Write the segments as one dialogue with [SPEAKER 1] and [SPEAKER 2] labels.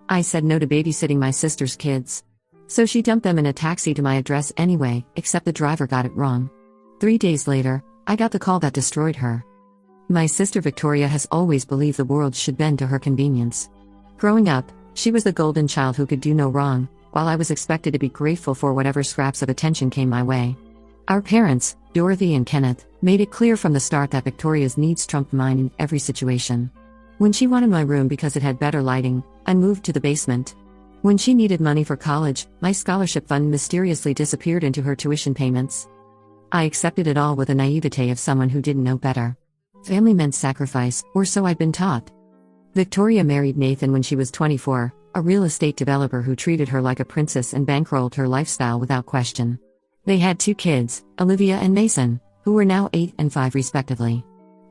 [SPEAKER 1] I said no to babysitting my sister's kids. So she dumped them in a taxi to my address anyway, except the driver got it wrong. 3 days later, I got the call that destroyed her. My sister Victoria has always believed the world should bend to her convenience. Growing up, she was the golden child who could do no wrong, while I was expected to be grateful for whatever scraps of attention came my way. Our parents, Dorothy and Kenneth, made it clear from the start that Victoria's needs trumped mine in every situation. When she wanted my room because it had better lighting, I moved to the basement. When she needed money for college, my scholarship fund mysteriously disappeared into her tuition payments. I accepted it all with the naivete of someone who didn't know better. Family meant sacrifice, or so I'd been taught. Victoria married Nathan when she was 24, a real estate developer who treated her like a princess and bankrolled her lifestyle without question. They had 2 kids, Olivia and Mason, who were now 8 and 5 respectively.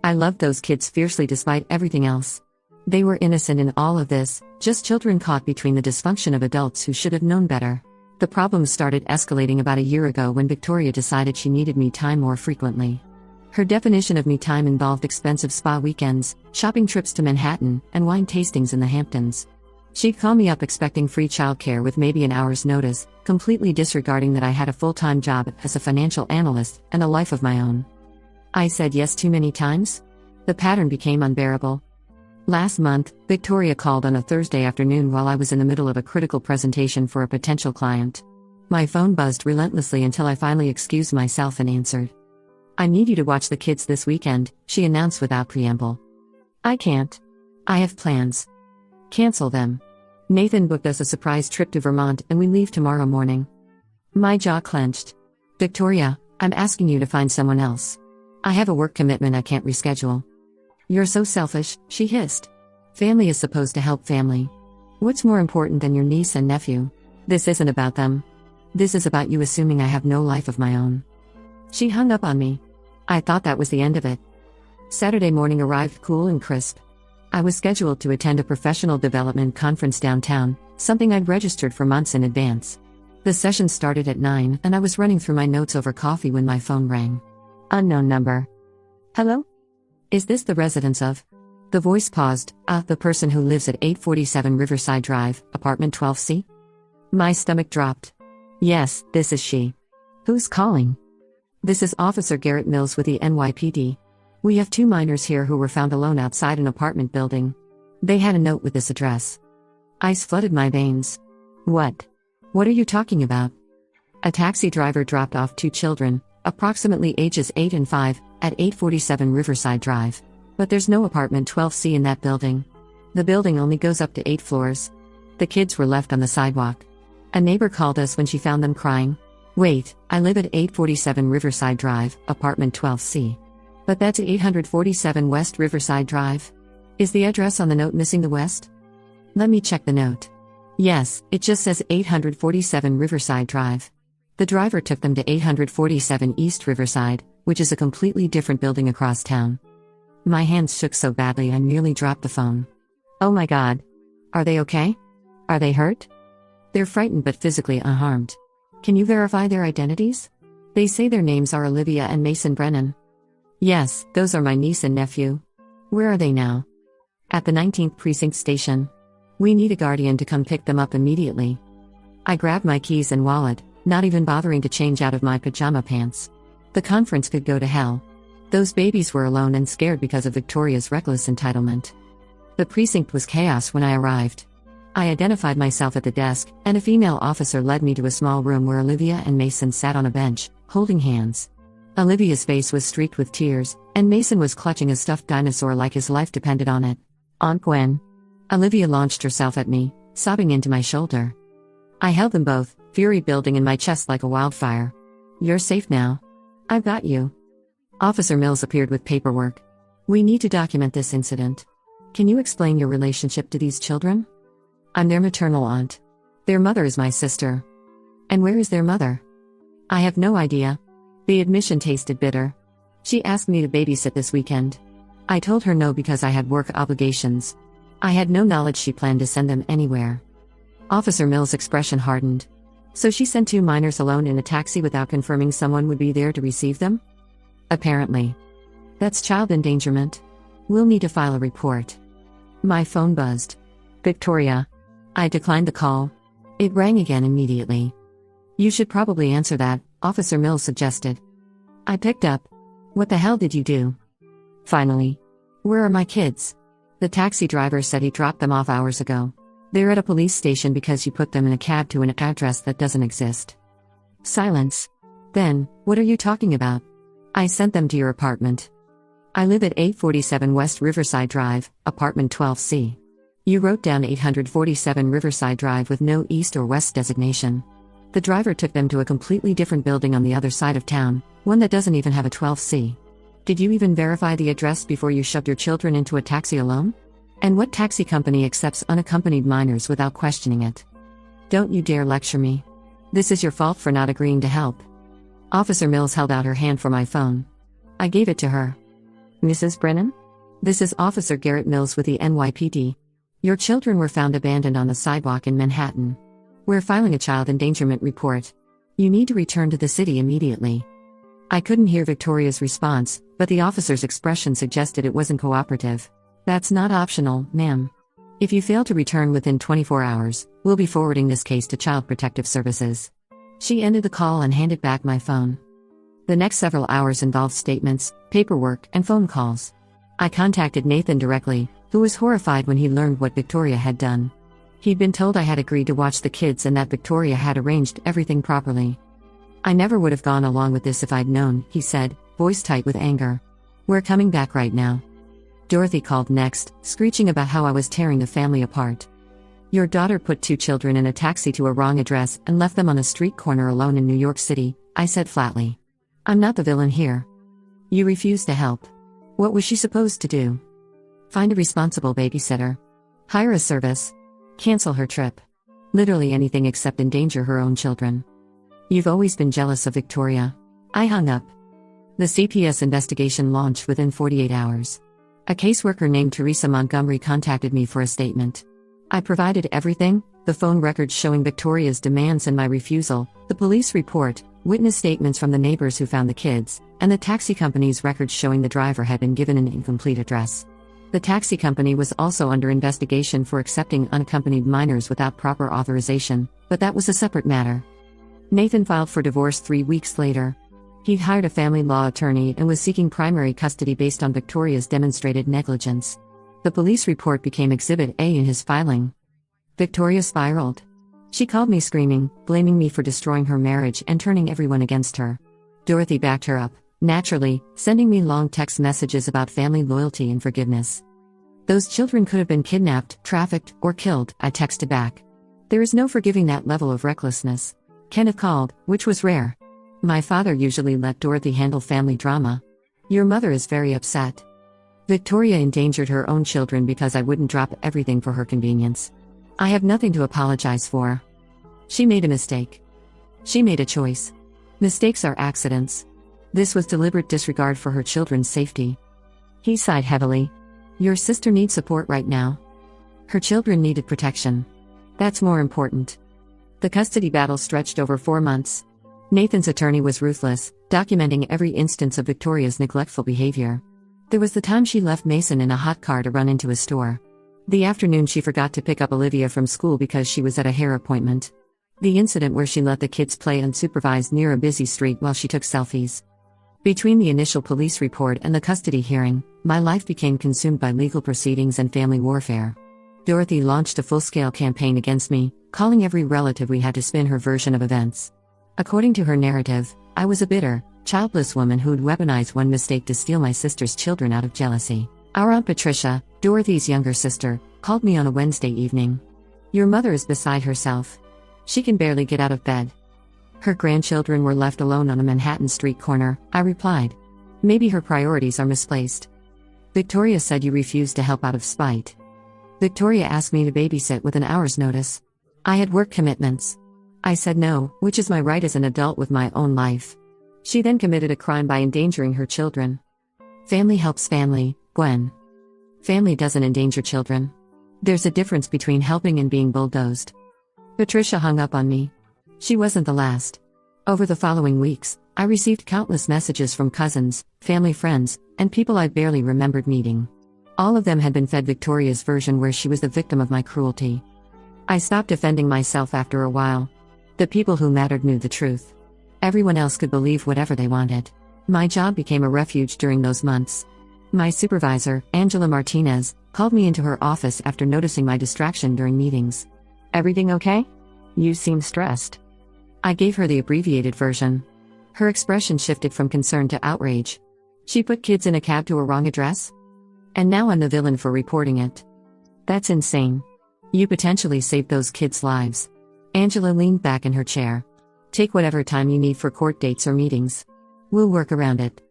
[SPEAKER 1] I loved those kids fiercely despite everything else. They were innocent in all of this, just children caught between the dysfunction of adults who should have known better. The problems started escalating about a year ago when Victoria decided she needed me time more frequently. Her definition of me time involved expensive spa weekends, shopping trips to Manhattan, and wine tastings in the Hamptons. She'd call me up expecting free childcare with maybe an hour's notice, completely disregarding that I had a full-time job as a financial analyst and a life of my own. I said yes too many times? The pattern became unbearable. Last month, Victoria called on a Thursday afternoon while I was in the middle of a critical presentation for a potential client. My phone buzzed relentlessly until I finally excused myself and answered. "I need you to watch the kids this weekend," she announced without preamble. "I can't. I have plans." "Cancel them." "Nathan booked us a surprise trip to Vermont and we leave tomorrow morning." My jaw clenched. "Victoria, I'm asking you to find someone else. I have a work commitment I can't reschedule." "You're so selfish," she hissed. "Family is supposed to help family. What's more important than your niece and nephew? This isn't about them. This is about you assuming I have no life of my own." She hung up on me. I thought that was the end of it. Saturday morning arrived cool and crisp. I was scheduled to attend a professional development conference downtown, something I'd registered for months in advance. The session started at 9 and I was running through my notes over coffee when my phone rang. Unknown number. "Hello? Is this the residence of?" The voice paused. The person who lives at 847 Riverside Drive, apartment 12C? My stomach dropped. "Yes, this is she." "Who's calling?" "This is Officer Garrett Mills with the NYPD. We have 2 minors here who were found alone outside an apartment building. They had a note with this address." Ice flooded my veins. "What? What are you talking about?" "A taxi driver dropped off 2 children, approximately ages 8 and 5, at 847 Riverside Drive. But there's no apartment 12C in that building. The building only goes up to 8 floors. The kids were left on the sidewalk. A neighbor called us when she found them crying. Wait, I live at 847 Riverside Drive, apartment 12C. But that's 847 West Riverside Drive. Is the address on the note missing the West?" "Let me check the note." "Yes, it just says 847 Riverside Drive." The driver took them to 847 East Riverside, which is a completely different building across town. My hands shook so badly I nearly dropped the phone. "Oh my God. Are they okay? Are they hurt?" "They're frightened but physically unharmed." "Can you verify their identities?" "They say their names are Olivia and Mason Brennan." "Yes, those are my niece and nephew." "Where are they now?" "At the 19th Precinct Station. We need a guardian to come pick them up immediately." I grabbed my keys and wallet, not even bothering to change out of my pajama pants. The conference could go to hell. Those babies were alone and scared because of Victoria's reckless entitlement. The precinct was chaos when I arrived. I identified myself at the desk, and a female officer led me to a small room where Olivia and Mason sat on a bench, holding hands. Olivia's face was streaked with tears, and Mason was clutching a stuffed dinosaur like his life depended on it. "Aunt Gwen." Olivia launched herself at me, sobbing into my shoulder. I held them both, fury building in my chest like a wildfire. "You're safe now. I've got you." Officer Mills appeared with paperwork. "We need to document this incident. Can you explain your relationship to these children?" "I'm their maternal aunt. Their mother is my sister." "And where is their mother?" "I have no idea." The admission tasted bitter. She asked me to babysit this weekend. I told her no because I had work obligations. I had no knowledge she planned to send them anywhere. Officer Mills' expression hardened. "So she sent 2 minors alone in a taxi without confirming someone would be there to receive them?" "Apparently. That's child endangerment. We'll need to file a report." My phone buzzed. "Victoria. I declined the call. It rang again immediately. "You should probably answer that," Officer Mills suggested. I picked up. "What the hell did you do?" Finally. "Where are my kids?" The taxi driver said he dropped them off hours ago. "They're at a police station because you put them in a cab to an address that doesn't exist." Silence. "Then, what are you talking about?" "I sent them to your apartment. I live at 847 West Riverside Drive, apartment 12C. You wrote down 847 Riverside Drive with no east or west designation. The driver took them to a completely different building on the other side of town, one that doesn't even have a 12C. Did you even verify the address before you shoved your children into a taxi alone? And what taxi company accepts unaccompanied minors without questioning it? Don't you dare lecture me. This is your fault for not agreeing to help." Officer Mills held out her hand for my phone. I gave it to her. "Mrs. Brennan? This is Officer Garrett Mills with the NYPD. Your children were found abandoned on the sidewalk in Manhattan. We're filing a child endangerment report. You need to return to the city immediately." I couldn't hear Victoria's response, but the officer's expression suggested it wasn't cooperative. "That's not optional, ma'am. If you fail to return within 24 hours, we'll be forwarding this case to Child Protective Services." She ended the call and handed back my phone. The next several hours involved statements, paperwork, and phone calls. I contacted Nathan directly, who was horrified when he learned what Victoria had done. He'd been told I had agreed to watch the kids and that Victoria had arranged everything properly. "I never would have gone along with this if I'd known," he said, voice tight with anger. "We're coming back right now." Dorothy called next, screeching about how I was tearing the family apart. "Your daughter put 2 children in a taxi to a wrong address and left them on a street corner alone in New York City," I said flatly. "I'm not the villain here. You refused to help. What was she supposed to do? Find a responsible babysitter? Hire a service? Cancel her trip? Literally anything except endanger her own children. You've always been jealous of Victoria." I hung up. The CPS investigation launched within 48 hours. A caseworker named Teresa Montgomery contacted me for a statement. I provided everything: the phone records showing Victoria's demands and my refusal, the police report, witness statements from the neighbors who found the kids, and the taxi company's records showing the driver had been given an incomplete address. The taxi company was also under investigation for accepting unaccompanied minors without proper authorization, but that was a separate matter. Nathan filed for divorce 3 weeks later. He'd hired a family law attorney and was seeking primary custody based on Victoria's demonstrated negligence. The police report became Exhibit A in his filing. Victoria spiraled. She called me screaming, blaming me for destroying her marriage and turning everyone against her. Dorothy backed her up, naturally, sending me long text messages about family loyalty and forgiveness. "Those children could have been kidnapped, trafficked, or killed," I texted back. "There is no forgiving that level of recklessness." Kenneth called, which was rare. "My father usually let Dorothy handle family drama. Your mother is very upset. Victoria endangered her own children because I wouldn't drop everything for her convenience. I have nothing to apologize for. She made a mistake. She made a choice. Mistakes are accidents. This was deliberate disregard for her children's safety." He sighed heavily. "Your sister needs support right now. Her children needed protection. That's more important." The custody battle stretched over 4 months. Nathan's attorney was ruthless, documenting every instance of Victoria's neglectful behavior. There was the time she left Mason in a hot car to run into a store. The afternoon she forgot to pick up Olivia from school because she was at a hair appointment. The incident where she let the kids play unsupervised near a busy street while she took selfies. Between the initial police report and the custody hearing, my life became consumed by legal proceedings and family warfare. Dorothy launched a full-scale campaign against me, calling every relative we had to spin her version of events. According to her narrative, I was a bitter, childless woman who'd weaponized one mistake to steal my sister's children out of jealousy. Our Aunt Patricia, Dorothy's younger sister, called me on a Wednesday evening. "Your mother is beside herself. She can barely get out of bed. Her grandchildren were left alone on a Manhattan street corner," I replied. "Maybe her priorities are misplaced. Victoria said you refused to help out of spite." Victoria asked me to babysit with an hour's notice. I had work commitments. I said no, which is my right as an adult with my own life. She then committed a crime by endangering her children. Family helps family, Gwen. Family doesn't endanger children. There's a difference between helping and being bulldozed. Patricia hung up on me. She wasn't the last. Over the following weeks, I received countless messages from cousins, family friends, and people I barely remembered meeting. All of them had been fed Victoria's version where she was the victim of my cruelty. I stopped defending myself after a while. The people who mattered knew the truth. Everyone else could believe whatever they wanted. My job became a refuge during those months. My supervisor, Angela Martinez, called me into her office after noticing my distraction during meetings. "Everything okay? You seem stressed." I gave her the abbreviated version. Her expression shifted from concern to outrage. She put kids in a cab to a wrong address? And now I'm the villain for reporting it. That's insane. You potentially saved those kids' lives. Angela leaned back in her chair. Take whatever time you need for court dates or meetings. We'll work around it.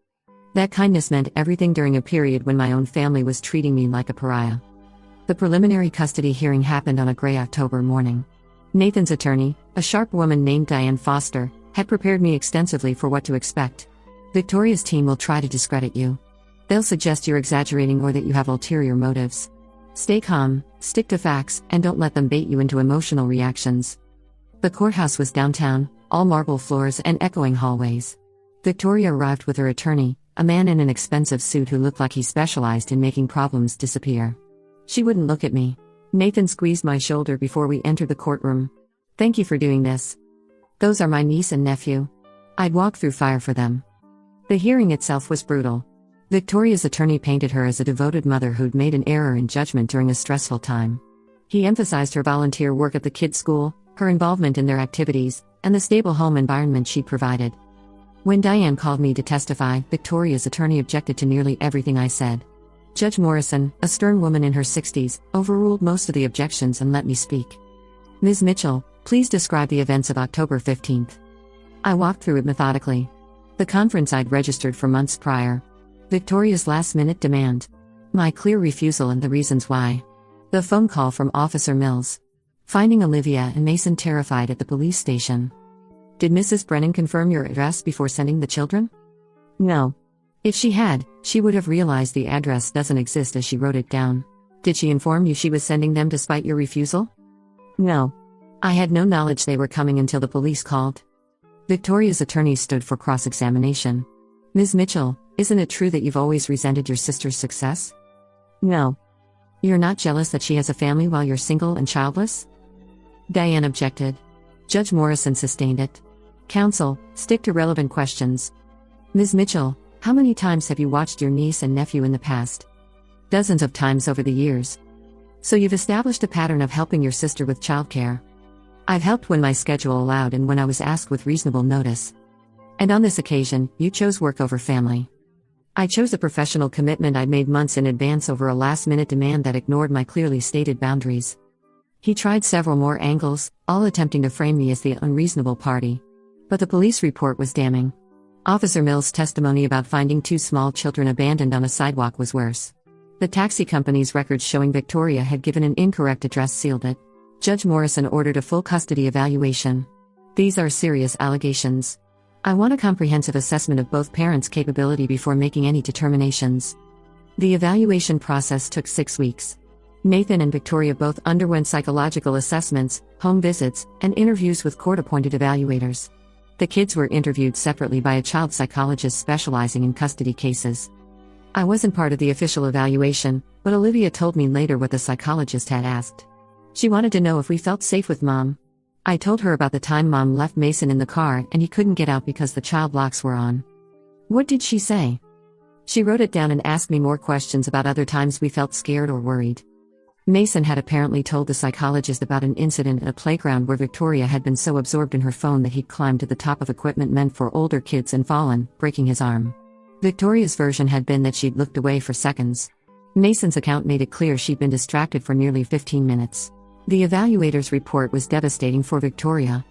[SPEAKER 1] That kindness meant everything during a period when my own family was treating me like a pariah. The preliminary custody hearing happened on a gray October morning. Nathan's attorney, a sharp woman named Diane Foster, had prepared me extensively for what to expect. Victoria's team will try to discredit you. They'll suggest you're exaggerating or that you have ulterior motives. Stay calm, stick to facts, and don't let them bait you into emotional reactions. The courthouse was downtown, all marble floors and echoing hallways. Victoria arrived with her attorney, a man in an expensive suit who looked like he specialized in making problems disappear. She wouldn't look at me. Nathan squeezed my shoulder before we entered the courtroom. "Thank you for doing this. Those are my niece and nephew. I'd walk through fire for them." The hearing itself was brutal. Victoria's attorney painted her as a devoted mother who'd made an error in judgment during a stressful time. He emphasized her volunteer work at the kids' school, her involvement in their activities, and the stable home environment she provided. When Diane called me to testify, Victoria's attorney objected to nearly everything I said. Judge Morrison, a stern woman in her 60s, overruled most of the objections and let me speak. "Ms. Mitchell, please describe the events of October 15th. I walked through it methodically. The conference I'd registered for months prior. Victoria's last-minute demand. My clear refusal and the reasons why. The phone call from Officer Mills. Finding Olivia and Mason terrified at the police station. Did Mrs. Brennan confirm your address before sending the children?" "No. If she had, she would have realized the address doesn't exist as she wrote it down." "Did she inform you she was sending them despite your refusal?" "No. I had no knowledge they were coming until the police called." Victoria's attorney stood for cross-examination. "Ms. Mitchell, isn't it true that you've always resented your sister's success?" "No. You're not jealous that she has a family while you're single and childless?" Diane objected. Judge Morrison sustained it. "Counsel, stick to relevant questions. Ms. Mitchell, how many times have you watched your niece and nephew in the past?" "Dozens of times over the years." "So you've established a pattern of helping your sister with childcare." "I've helped when my schedule allowed and when I was asked with reasonable notice." "And on this occasion, you chose work over family." "I chose a professional commitment I'd made months in advance over a last-minute demand that ignored my clearly stated boundaries." He tried several more angles, all attempting to frame me as the unreasonable party. But the police report was damning. Officer Mills' testimony about finding 2 small children abandoned on a sidewalk was worse. The taxi company's records showing Victoria had given an incorrect address sealed it. Judge Morrison ordered a full custody evaluation. "These are serious allegations. I want a comprehensive assessment of both parents' capability before making any determinations." The evaluation process took 6 weeks. Nathan and Victoria both underwent psychological assessments, home visits, and interviews with court-appointed evaluators. The kids were interviewed separately by a child psychologist specializing in custody cases. I wasn't part of the official evaluation, but Olivia told me later what the psychologist had asked. She wanted to know if we felt safe with Mom. I told her about the time Mom left Mason in the car and he couldn't get out because the child locks were on. What did she say? She wrote it down and asked me more questions about other times we felt scared or worried. Mason had apparently told the psychologist about an incident at a playground where Victoria had been so absorbed in her phone that he'd climbed to the top of equipment meant for older kids and fallen, breaking his arm. Victoria's version had been that she'd looked away for seconds. Mason's account made it clear she'd been distracted for nearly 15 minutes. The evaluator's report was devastating for Victoria.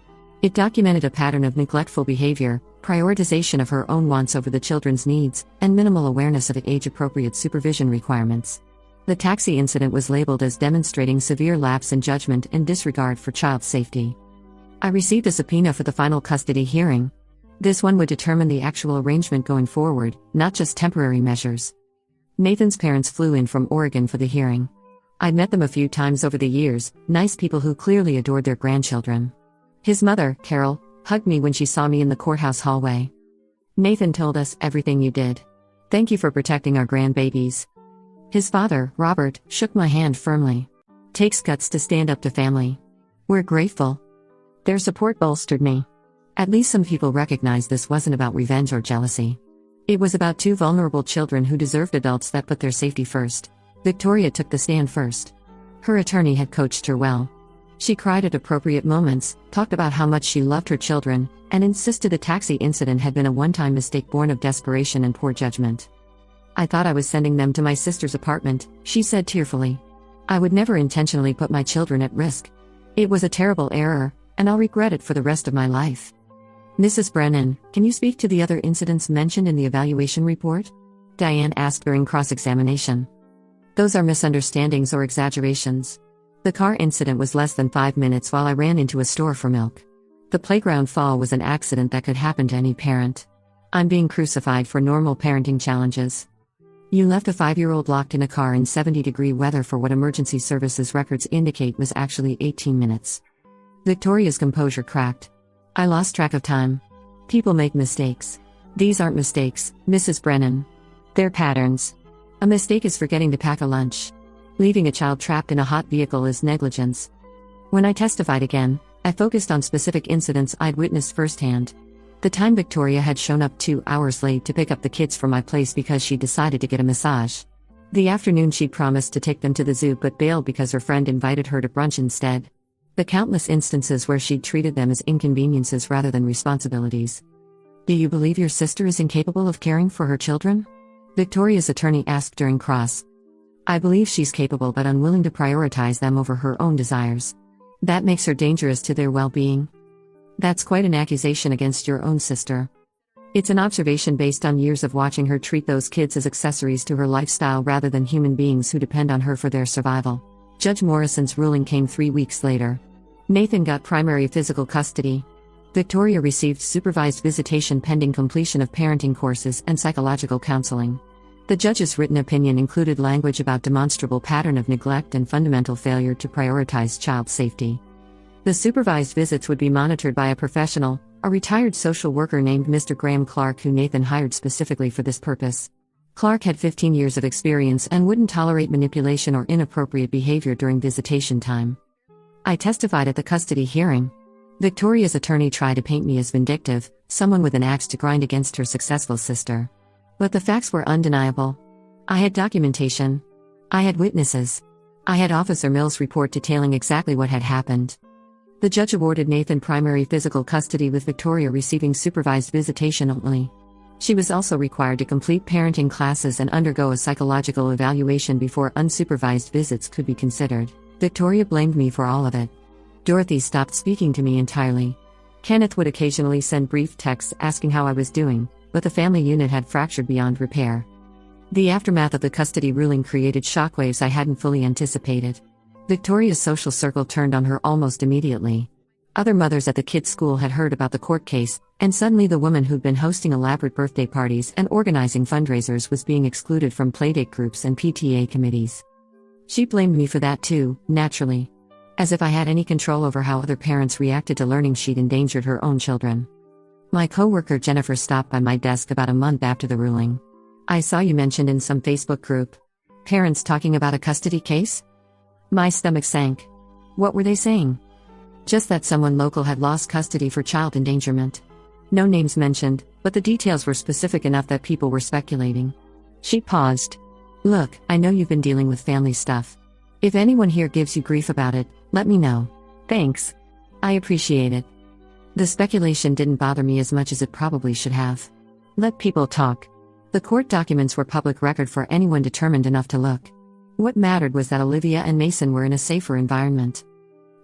[SPEAKER 1] It documented a pattern of neglectful behavior, prioritization of her own wants over the children's needs, and minimal awareness of age-appropriate supervision requirements. The taxi incident was labeled as demonstrating severe lapse in judgment and disregard for child safety. I received a subpoena for the final custody hearing. This one would determine the actual arrangement going forward, not just temporary measures. Nathan's parents flew in from Oregon for the hearing. I'd met them a few times over the years, nice people who clearly adored their grandchildren. His mother, Carol, hugged me when she saw me in the courthouse hallway. "Nathan told us everything you did. Thank you for protecting our grandbabies." His father, Robert, shook my hand firmly. "Takes guts to stand up to family. We're grateful. Their support bolstered me. At least some people recognized this wasn't about revenge or jealousy. It was about two vulnerable children who deserved adults that put their safety first. Victoria took the stand first. Her attorney had coached her well. She cried at appropriate moments, talked about how much she loved her children, and insisted the taxi incident had been a one-time mistake born of desperation and poor judgment. I thought I was sending them to my sister's apartment, she said tearfully. I would never intentionally put my children at risk. It was a terrible error, and I'll regret it for the rest of my life. Mrs. Brennan, can you speak to the other incidents mentioned in the evaluation report? Diane asked during cross-examination. Those are misunderstandings or exaggerations. The car incident was less than 5 minutes while I ran into a store for milk. The playground fall was an accident that could happen to any parent. I'm being crucified for normal parenting challenges. You left a 5-year-old locked in a car in 70-degree weather for what emergency services records indicate was actually 18 minutes. Victoria's composure cracked. I lost track of time. People make mistakes. These aren't mistakes, Mrs. Brennan. They're patterns. A mistake is forgetting to pack a lunch. Leaving a child trapped in a hot vehicle is negligence. When I testified again, I focused on specific incidents I'd witnessed firsthand. The time Victoria had shown up 2 hours late to pick up the kids from my place because she decided to get a massage. The afternoon she'd promised to take them to the zoo but bailed because her friend invited her to brunch instead. The countless instances where she'd treated them as inconveniences rather than responsibilities. Do you believe your sister is incapable of caring for her children? Victoria's attorney asked during cross. I believe she's capable but unwilling to prioritize them over her own desires. That makes her dangerous to their well-being. That's quite an accusation against your own sister. It's an observation based on years of watching her treat those kids as accessories to her lifestyle rather than human beings who depend on her for their survival. Judge Morrison's ruling came 3 weeks later. Nathan got primary physical custody. Victoria received supervised visitation pending completion of parenting courses and psychological counseling. The judge's written opinion included language about demonstrable pattern of neglect and fundamental failure to prioritize child safety. The supervised visits would be monitored by a professional, a retired social worker named Mr. Graham Clark, who Nathan hired specifically for this purpose. Clark had 15 years of experience and wouldn't tolerate manipulation or inappropriate behavior during visitation time. I testified at the custody hearing. Victoria's attorney tried to paint me as vindictive, someone with an axe to grind against her successful sister. But the facts were undeniable. I had documentation. I had witnesses. I had Officer Mills' report detailing exactly what had happened. The judge awarded Nathan primary physical custody with Victoria receiving supervised visitation only. She was also required to complete parenting classes and undergo a psychological evaluation before unsupervised visits could be considered. Victoria blamed me for all of it. Dorothy stopped speaking to me entirely. Kenneth would occasionally send brief texts asking how I was doing, but the family unit had fractured beyond repair. The aftermath of the custody ruling created shockwaves I hadn't fully anticipated. Victoria's social circle turned on her almost immediately. Other mothers at the kids' school had heard about the court case, and suddenly the woman who'd been hosting elaborate birthday parties and organizing fundraisers was being excluded from playdate groups and PTA committees. She blamed me for that too, naturally. As if I had any control over how other parents reacted to learning she'd endangered her own children. My coworker Jennifer stopped by my desk about a month after the ruling. I saw you mentioned in some Facebook group. Parents talking about a custody case? My stomach sank. What were they saying? Just that someone local had lost custody for child endangerment. No names mentioned, but the details were specific enough that people were speculating. She paused. Look, I know you've been dealing with family stuff. If anyone here gives you grief about it, let me know. Thanks. I appreciate it. The speculation didn't bother me as much as it probably should have. Let people talk. The court documents were public record for anyone determined enough to look. What mattered was that Olivia and Mason were in a safer environment.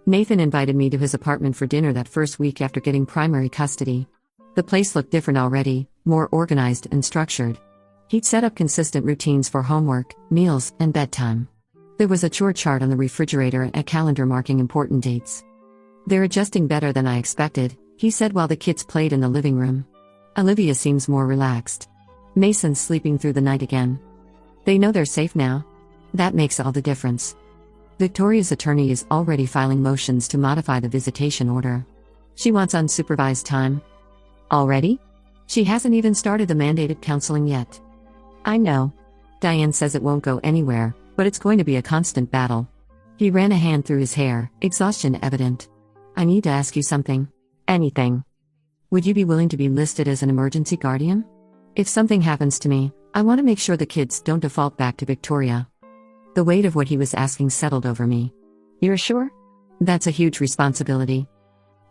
[SPEAKER 1] Nathan invited me to his apartment for dinner that first week after getting primary custody. The place looked different already, more organized and structured. He'd set up consistent routines for homework, meals, and bedtime. There was a chore chart on the refrigerator and a calendar marking important dates. They're adjusting better than I expected, he said while the kids played in the living room. Olivia seems more relaxed. Mason's sleeping through the night again. They know they're safe now. That makes all the difference. Victoria's attorney is already filing motions to modify the visitation order. She wants unsupervised time. Already? She hasn't even started the mandated counseling yet. I know. Diane says it won't go anywhere, but it's going to be a constant battle. He ran a hand through his hair, exhaustion evident. I need to ask you something. Anything. Would you be willing to be listed as an emergency guardian? If something happens to me, I want to make sure the kids don't default back to Victoria. The weight of what he was asking settled over me. You're sure? That's a huge responsibility.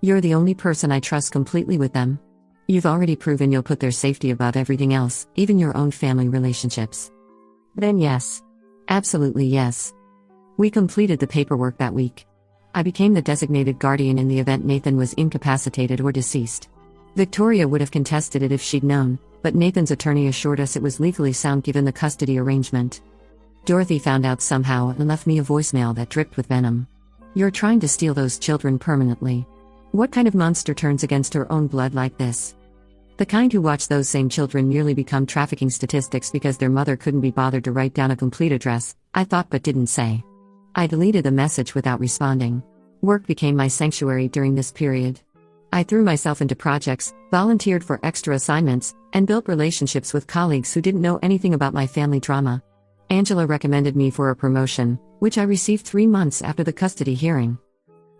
[SPEAKER 1] You're the only person I trust completely with them. You've already proven you'll put their safety above everything else, even your own family relationships. Then yes. Absolutely yes. We completed the paperwork that week. I became the designated guardian in the event Nathan was incapacitated or deceased. Victoria would have contested it if she'd known, but Nathan's attorney assured us it was legally sound given the custody arrangement. Dorothy found out somehow and left me a voicemail that dripped with venom. You're trying to steal those children permanently. What kind of monster turns against her own blood like this? The kind who watch those same children nearly become trafficking statistics because their mother couldn't be bothered to write down a complete address, I thought but didn't say. I deleted the message without responding. Work became my sanctuary during this period. I threw myself into projects, volunteered for extra assignments, and built relationships with colleagues who didn't know anything about my family drama. Angela recommended me for a promotion, which I received 3 months after the custody hearing.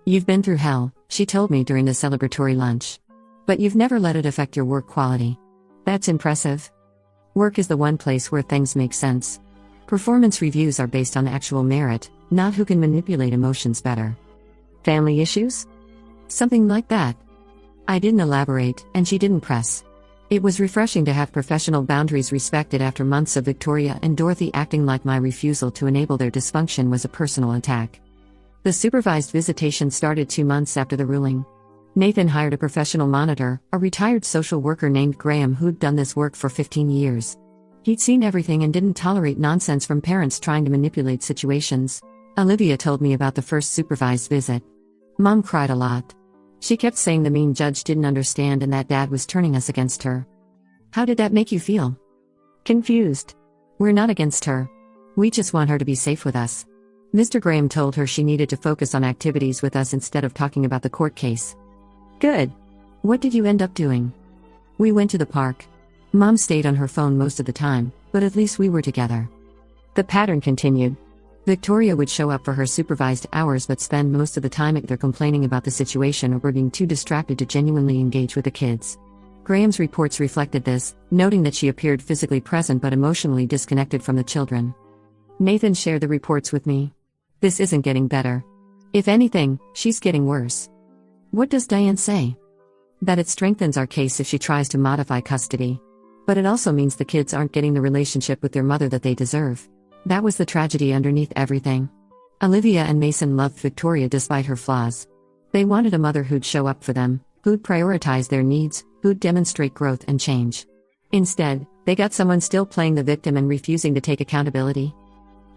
[SPEAKER 1] You've been through hell, she told me during the celebratory lunch. But you've never let it affect your work quality. That's impressive. Work is the one place where things make sense. Performance reviews are based on actual merit, not who can manipulate emotions better. Family issues? Something like that. I didn't elaborate, and she didn't press. It was refreshing to have professional boundaries respected after months of Victoria and Dorothy acting like my refusal to enable their dysfunction was a personal attack. The supervised visitation started 2 months after the ruling. Nathan hired a professional monitor, a retired social worker named Graham who'd done this work for 15 years. He'd seen everything and didn't tolerate nonsense from parents trying to manipulate situations. Olivia told me about the first supervised visit. Mom cried a lot. She kept saying the mean judge didn't understand and that Dad was turning us against her. How did that make you feel? Confused. We're not against her. We just want her to be safe with us. Mr. Graham told her she needed to focus on activities with us instead of talking about the court case. Good. What did you end up doing? We went to the park. Mom stayed on her phone most of the time, but at least we were together. The pattern continued. Victoria would show up for her supervised hours but spend most of the time either complaining about the situation or being too distracted to genuinely engage with the kids. Graham's reports reflected this, noting that she appeared physically present but emotionally disconnected from the children. Nathan shared the reports with me. This isn't getting better. If anything, she's getting worse. What does Diane say? That it strengthens our case if she tries to modify custody. But it also means the kids aren't getting the relationship with their mother that they deserve. That was the tragedy underneath everything. Olivia and Mason loved Victoria despite her flaws. They wanted a mother who'd show up for them, who'd prioritize their needs, who'd demonstrate growth and change. Instead, they got someone still playing the victim and refusing to take accountability.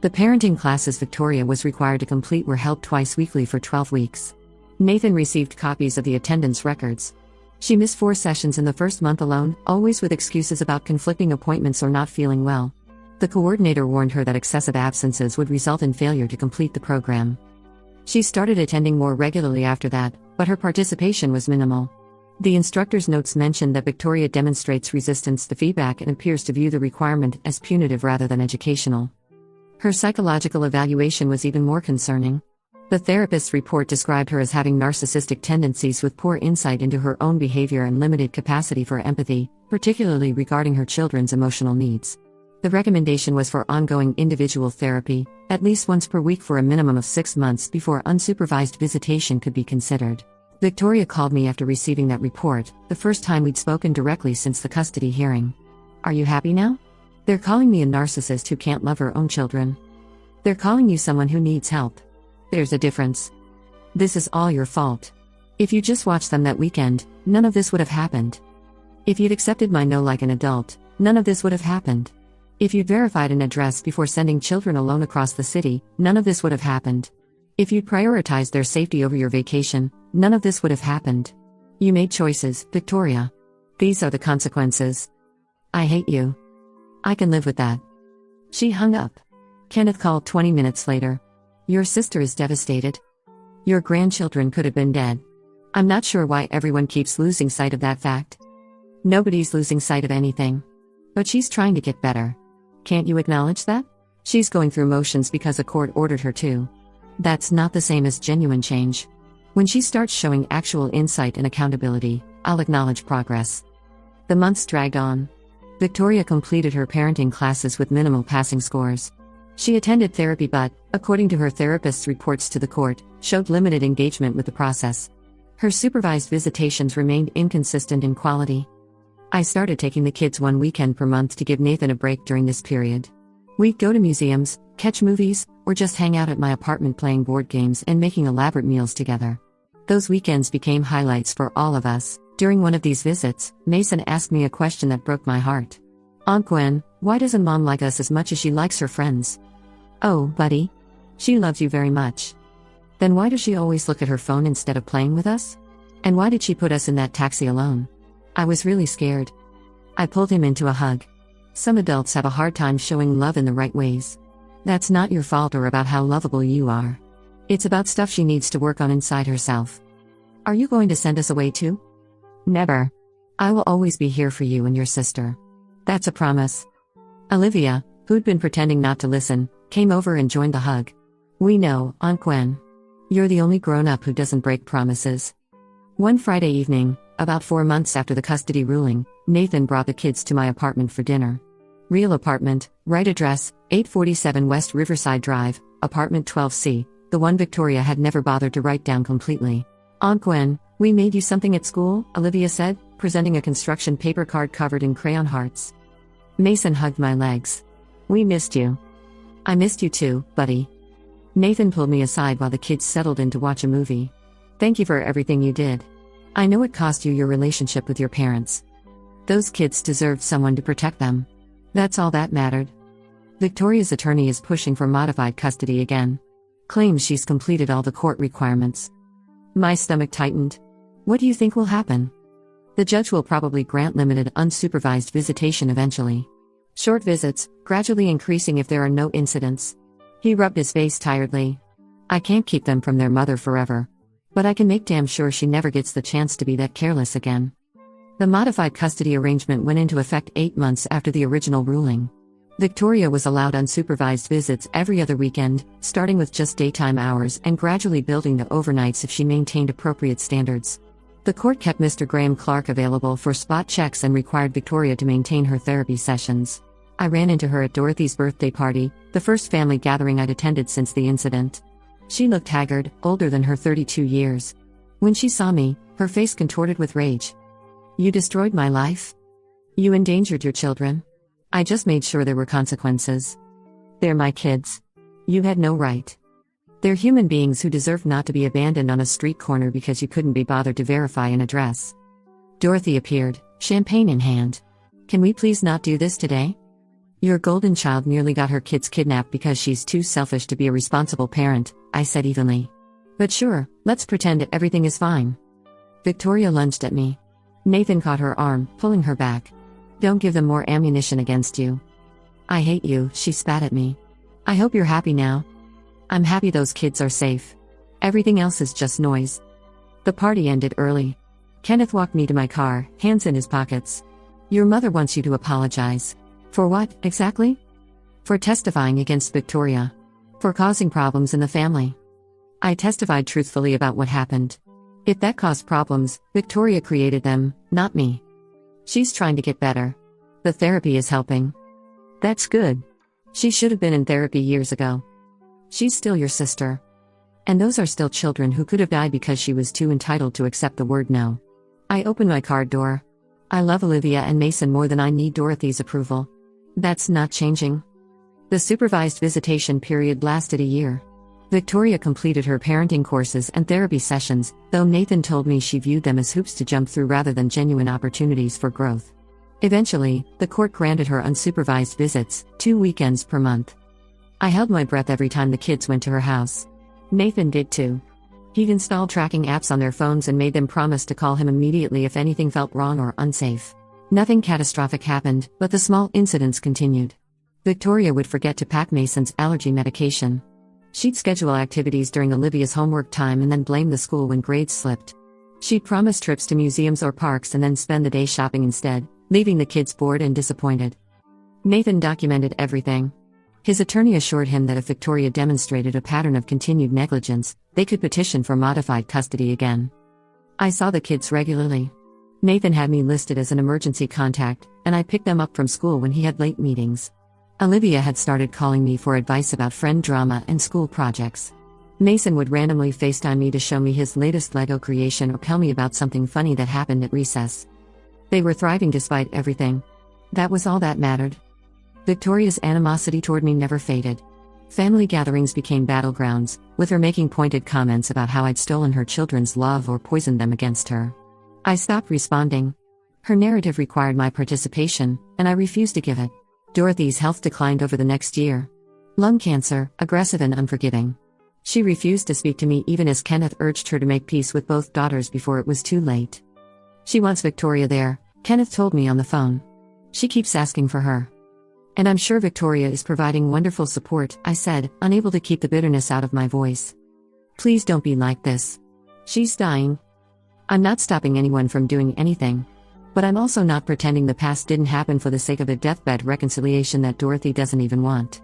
[SPEAKER 1] The parenting classes Victoria was required to complete were held twice weekly for 12 weeks. Nathan received copies of the attendance records. She missed 4 sessions in the first month alone, always with excuses about conflicting appointments or not feeling well. The coordinator warned her that excessive absences would result in failure to complete the program. She started attending more regularly after that, but her participation was minimal. The instructor's notes mentioned that Victoria demonstrates resistance to feedback and appears to view the requirement as punitive rather than educational. Her psychological evaluation was even more concerning. The therapist's report described her as having narcissistic tendencies with poor insight into her own behavior and limited capacity for empathy, particularly regarding her children's emotional needs. The recommendation was for ongoing individual therapy, at least once per week for a minimum of 6 months before unsupervised visitation could be considered. Victoria called me after receiving that report, the first time we'd spoken directly since the custody hearing. Are you happy now? They're calling me a narcissist who can't love her own children. They're calling you someone who needs help. There's a difference. This is all your fault. If you just watched them that weekend, none of this would have happened. If you'd accepted my no like an adult, none of this would have happened. If you'd verified an address before sending children alone across the city, none of this would have happened. If you'd prioritized their safety over your vacation, none of this would have happened. You made choices, Victoria. These are the consequences. I hate you. I can live with that. She hung up. Kenneth called 20 minutes later. Your sister is devastated. Your grandchildren could have been dead. I'm not sure why everyone keeps losing sight of that fact. Nobody's losing sight of anything. But she's trying to get better. Can't you acknowledge that? She's going through motions because a court ordered her to. That's not the same as genuine change. When she starts showing actual insight and accountability, I'll acknowledge progress. The months dragged on. Victoria completed her parenting classes with minimal passing scores. She attended therapy but, according to her therapist's reports to the court, showed limited engagement with the process. Her supervised visitations remained inconsistent in quality. I started taking the kids one weekend per month to give Nathan a break during this period. We'd go to museums, catch movies, or just hang out at my apartment playing board games and making elaborate meals together. Those weekends became highlights for all of us. During one of these visits, Mason asked me a question that broke my heart. "Aunt Gwen, why doesn't Mom like us as much as she likes her friends?" "Oh, buddy. She loves you very much." "Then why does she always look at her phone instead of playing with us? And why did she put us in that taxi alone?" I was really scared. I pulled him into a hug. Some adults have a hard time showing love in the right ways. That's not your fault or about how lovable you are. It's about stuff she needs to work on inside herself. "Are you going to send us away too?" "Never. I will always be here for you and your sister. That's a promise." Olivia, who'd been pretending not to listen, came over and joined the hug. "We know, Aunt Gwen. You're the only grown-up who doesn't break promises." One Friday evening, about 4 months after the custody ruling, Nathan brought the kids to my apartment for dinner. Real apartment, right address, 847 West Riverside Drive, apartment 12C, the one Victoria had never bothered to write down completely. "Aunt Gwen, we made you something at school," Olivia said, presenting a construction paper card covered in crayon hearts. Mason hugged my legs. "We missed you." "I missed you too, buddy." Nathan pulled me aside while the kids settled in to watch a movie. "Thank you for everything you did. I know it cost you your relationship with your parents. Those kids deserved someone to protect them. That's all that mattered." Victoria's attorney is pushing for modified custody again. Claims she's completed all the court requirements. My stomach tightened. What do you think will happen? The judge will probably grant limited unsupervised visitation eventually. Short visits, gradually increasing if there are no incidents. He rubbed his face tiredly. "I can't keep them from their mother forever. But I can make damn sure she never gets the chance to be that careless again." The modified custody arrangement went into effect 8 months after the original ruling. Victoria was allowed unsupervised visits every other weekend, starting with just daytime hours and gradually building to overnights if she maintained appropriate standards. The court kept Mr. Graham Clark available for spot checks and required Victoria to maintain her therapy sessions. I ran into her at Dorothy's birthday party, the first family gathering I'd attended since the incident. She looked haggard, older than her 32 years. When she saw me, her face contorted with rage. "You destroyed my life. You endangered your children. I just made sure there were consequences. They're my kids. You had no right. They're human beings who deserve not to be abandoned on a street corner because you couldn't be bothered to verify an address." Dorothy appeared, champagne in hand. "Can we please not do this today? Your golden child nearly got her kids kidnapped because she's too selfish to be a responsible parent," I said evenly. "But sure, let's pretend everything is fine." Victoria lunged at me. Nathan caught her arm, pulling her back. "Don't give them more ammunition against you." "I hate you," she spat at me. "I hope you're happy now." "I'm happy those kids are safe. Everything else is just noise." The party ended early. Kenneth walked me to my car, hands in his pockets. "Your mother wants you to apologize." "For what, exactly?" "For testifying against Victoria. For causing problems in the family." I testified truthfully about what happened. If that caused problems, Victoria created them, not me. She's trying to get better. The therapy is helping. That's good. She should have been in therapy years ago. She's still your sister. And those are still children who could have died because she was too entitled to accept the word no. I opened my car door. I love Olivia and Mason more than I need Dorothy's approval. That's not changing. The supervised visitation period lasted a year. Victoria completed her parenting courses and therapy sessions, though Nathan told me she viewed them as hoops to jump through rather than genuine opportunities for growth. Eventually, the court granted her unsupervised visits, 2 weekends per month. I held my breath every time the kids went to her house. Nathan did too. He'd installed tracking apps on their phones and made them promise to call him immediately if anything felt wrong or unsafe. Nothing catastrophic happened, but the small incidents continued. Victoria would forget to pack Mason's allergy medication. She'd schedule activities during Olivia's homework time and then blame the school when grades slipped. She'd promise trips to museums or parks and then spend the day shopping instead, leaving the kids bored and disappointed. Nathan documented everything. His attorney assured him that if Victoria demonstrated a pattern of continued negligence, they could petition for modified custody again. I saw the kids regularly. Nathan had me listed as an emergency contact, and I picked them up from school when he had late meetings. Olivia had started calling me for advice about friend drama and school projects. Mason would randomly FaceTime me to show me his latest Lego creation or tell me about something funny that happened at recess. They were thriving despite everything. That was all that mattered. Victoria's animosity toward me never faded. Family gatherings became battlegrounds, with her making pointed comments about how I'd stolen her children's love or poisoned them against her. I stopped responding. Her narrative required my participation, and I refused to give it. Dorothy's health declined over the next year. Lung cancer, aggressive and unforgiving. She refused to speak to me even as Kenneth urged her to make peace with both daughters before it was too late. She wants Victoria there, Kenneth told me on the phone. She keeps asking for her. And I'm sure Victoria is providing wonderful support, I said, unable to keep the bitterness out of my voice. Please don't be like this. She's dying. I'm not stopping anyone from doing anything. But I'm also not pretending the past didn't happen for the sake of a deathbed reconciliation that Dorothy doesn't even want.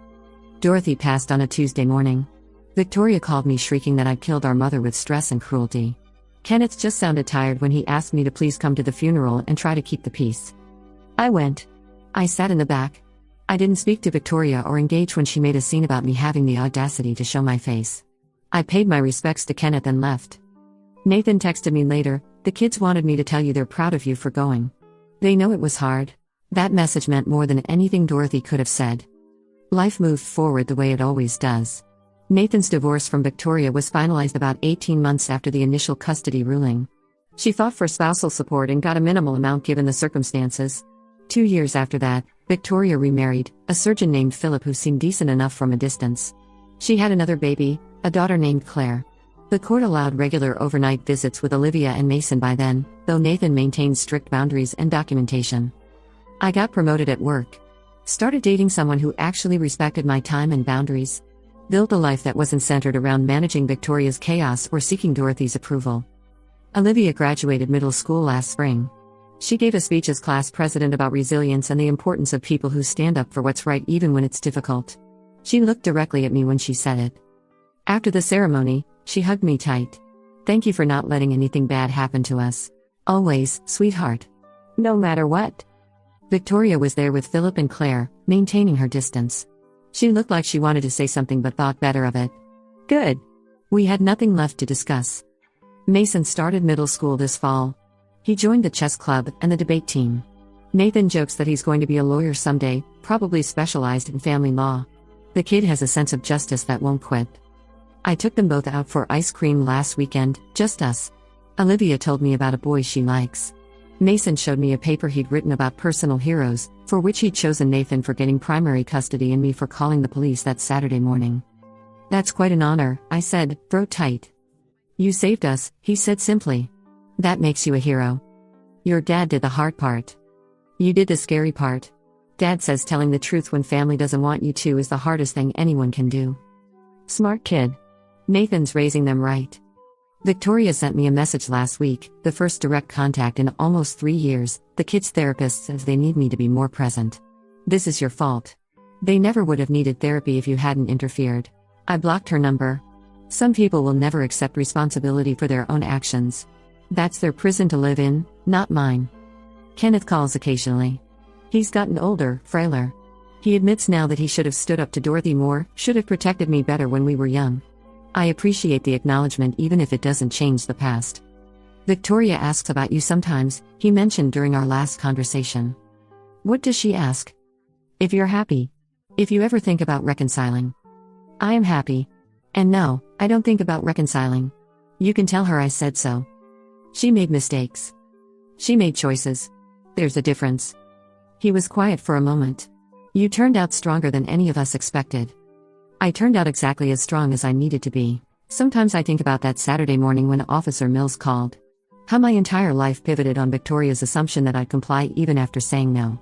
[SPEAKER 1] Dorothy passed on a Tuesday morning. Victoria called me shrieking that I'd killed our mother with stress and cruelty. Kenneth just sounded tired when he asked me to please come to the funeral and try to keep the peace. I went. I sat in the back. I didn't speak to Victoria or engage when she made a scene about me having the audacity to show my face. I paid my respects to Kenneth and left. Nathan texted me later, "The kids wanted me to tell you they're proud of you for going. They know it was hard." That message meant more than anything Dorothy could have said. Life moved forward the way it always does. Nathan's divorce from Victoria was finalized about 18 months after the initial custody ruling. She fought for spousal support and got a minimal amount given the circumstances. 2 years after that, Victoria remarried, a surgeon named Philip who seemed decent enough from a distance. She had another baby, a daughter named Claire. The court allowed regular overnight visits with Olivia and Mason by then, though Nathan maintained strict boundaries and documentation. I got promoted at work. Started dating someone who actually respected my time and boundaries. Built a life that wasn't centered around managing Victoria's chaos or seeking Dorothy's approval. Olivia graduated middle school last spring. She gave a speech as class president about resilience and the importance of people who stand up for what's right even when it's difficult. She looked directly at me when she said it. After the ceremony, she hugged me tight. "Thank you for not letting anything bad happen to us. Always, sweetheart. No matter what." Victoria was there with Philip and Claire, maintaining her distance. She looked like she wanted to say something but thought better of it. Good. We had nothing left to discuss. Mason started middle school this fall. He joined the chess club and the debate team. Nathan jokes that he's going to be a lawyer someday, probably specialized in family law. The kid has a sense of justice that won't quit. I took them both out for ice cream last weekend, just us. Olivia told me about a boy she likes. Mason showed me a paper he'd written about personal heroes, for which he'd chosen Nathan for getting primary custody and me for calling the police that Saturday morning. "That's quite an honor," I said, throat tight. "You saved us," he said simply. "That makes you a hero. Your dad did the hard part. You did the scary part." Dad says telling the truth when family doesn't want you to is the hardest thing anyone can do. Smart kid. Nathan's raising them right. Victoria sent me a message last week, the first direct contact in almost 3 years. "The kids' therapist says they need me to be more present. This is your fault. They never would have needed therapy if you hadn't interfered." I blocked her number. Some people will never accept responsibility for their own actions. That's their prison to live in, not mine. Kenneth calls occasionally. He's gotten older, frailer. He admits now that he should have stood up to Dorothy more, should have protected me better when we were young. I appreciate the acknowledgement even if it doesn't change the past. Victoria asks about you sometimes, he mentioned during our last conversation. What does she ask? If you're happy. If you ever think about reconciling. I am happy. And no, I don't think about reconciling. You can tell her I said so. She made mistakes. She made choices. There's a difference. He was quiet for a moment. You turned out stronger than any of us expected. I turned out exactly as strong as I needed to be. Sometimes I think about that Saturday morning when Officer Mills called. How my entire life pivoted on Victoria's assumption that I'd comply even after saying no.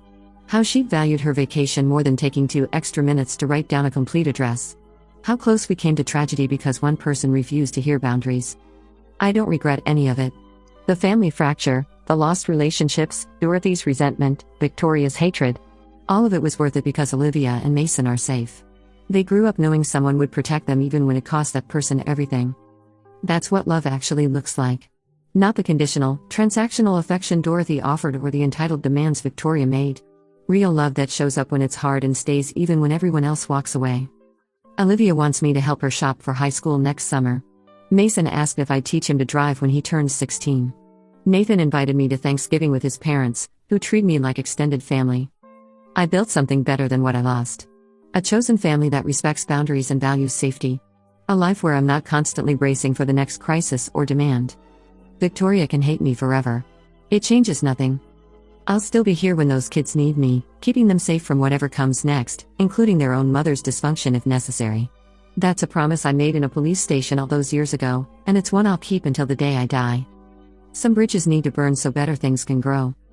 [SPEAKER 1] How she valued her vacation more than taking 2 extra minutes to write down a complete address. How close we came to tragedy because one person refused to hear boundaries. I don't regret any of it. The family fracture, the lost relationships, Dorothy's resentment, Victoria's hatred. All of it was worth it because Olivia and Mason are safe. They grew up knowing someone would protect them even when it cost that person everything. That's what love actually looks like. Not the conditional, transactional affection Dorothy offered or the entitled demands Victoria made. Real love that shows up when it's hard and stays even when everyone else walks away. Olivia wants me to help her shop for high school next summer. Mason asked if I'd teach him to drive when he turns 16. Nathan invited me to Thanksgiving with his parents, who treat me like extended family. I built something better than what I lost. A chosen family that respects boundaries and values safety. A life where I'm not constantly bracing for the next crisis or demand. Victoria can hate me forever. It changes nothing. I'll still be here when those kids need me, keeping them safe from whatever comes next, including their own mother's dysfunction if necessary. That's a promise I made in a police station all those years ago, and it's one I'll keep until the day I die. Some bridges need to burn so better things can grow.